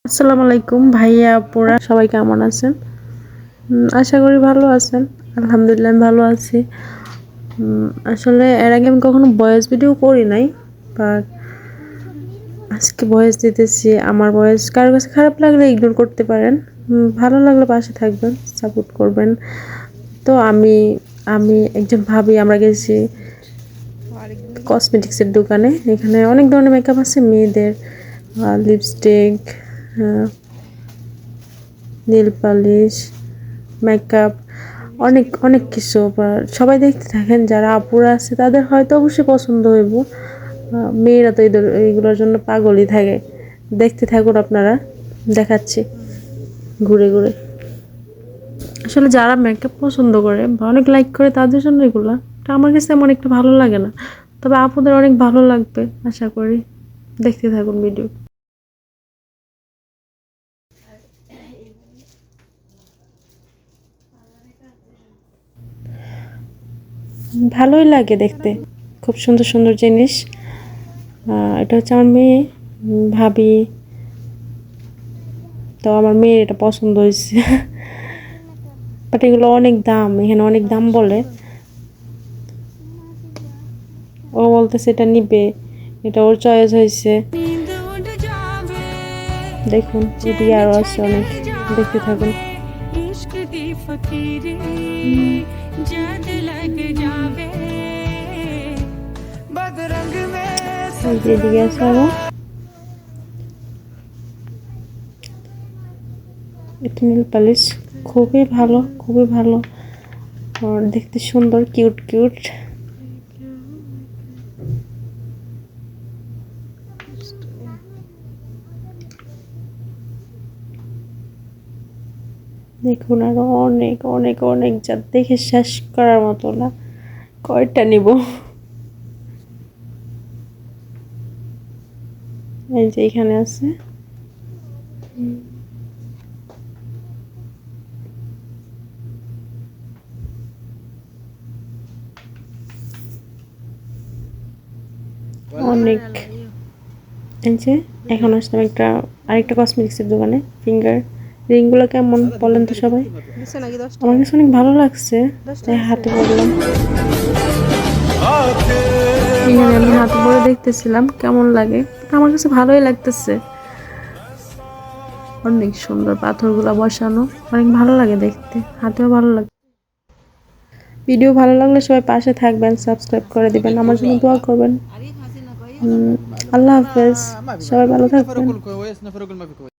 আসসালামু আলাইকুম ভাইয়া আপুরা সবাই কেমন আছেন? আশা করি ভালো আছেন। আলহামদুলিল্লাহ আমি ভালো আছি। আসলে এর আগে আমি কখনো ভয়েস ভিডিও করি নাই, বাট আজকে ভয়েস দিতেছি। আমার ভয়েস কারো কাছে খারাপ লাগলে ইগনোর করতে পারেন, ভালো লাগলে পাশে থাকবেন, সাপোর্ট করবেন। তো আমি আমি একজন ভাবি, আমরা গেছি কসমেটিক্সের দোকানে। এখানে অনেক ধরনের মেকআপ আছে, মেয়েদের লিপস্টিক, নীল পালিশ, মেকআপ, অনেক অনেক কিছু। সবাই দেখতে থাকেন, যারা আপুরা আছে তাদের হয়তো অবশ্যই পছন্দ হইব। মেয়েরা তো এইগুলোর জন্য পাগলই থাকে। দেখতে থাকুন আপনারা, দেখাচ্ছি ঘুরে ঘুরে। আসলে যারা মেকআপ পছন্দ করে বা অনেক লাইক করে তাদের জন্য এগুলো, আমার কাছে এমন একটা ভালো লাগে না, তবে আপুদের অনেক ভালো লাগবে আশা করি। দেখতে থাকুন ভিডিও। ভালোই লাগে দেখতে, খুব সুন্দর সুন্দর জিনিস। এটা হচ্ছে আমার মেয়ে, ভাবি। তো আমার মেয়ের এটা পছন্দ হয়েছে। বাট এগুলো অনেক দাম, এখানে অনেক দাম বলে। ও বলতেছে এটা নিবে, এটা ওর চয়েস হয়েছে। দেখুন এদিকে আরো আছে অনেক, দেখতে থাকুন। এদিকে আছে আরো, এটা নীল পালিশ, খুবই ভালো, খুবই ভালো। আর দেখতে সুন্দর, কিউট কিউট। দেখুন আরো অনেক অনেক অনেক, যা দেখে শেষ করার মতো না। কয়টা নিব? এই যে এখানে আছে। অনেক। এই যে এখন আসলাম আরেকটা কসমেটিক্সের দোকানে। ফিঙ্গার রিংগুলো কেমন বলেন তো সবাই? আমার কাছে অনেক ভালো লাগছে, তাই হাতে পরলাম। এখানে আমি হাতে পরে দেখতেছিলাম কেমন লাগে। আমার কাছে ভালোই লাগতেছে, অনেক সুন্দর পাথরগুলো বসানো, অনেক ভালো লাগে দেখতে, হাতেও ভালো লাগে। ভিডিও ভালো লাগলে সবাই পাশে থাকবেন, সাবস্ক্রাইব করে দিবেন, আমার জন্য দোয়া করবেন। আল্লাহ হাফেজ, সবাই ভালো থাকবেন।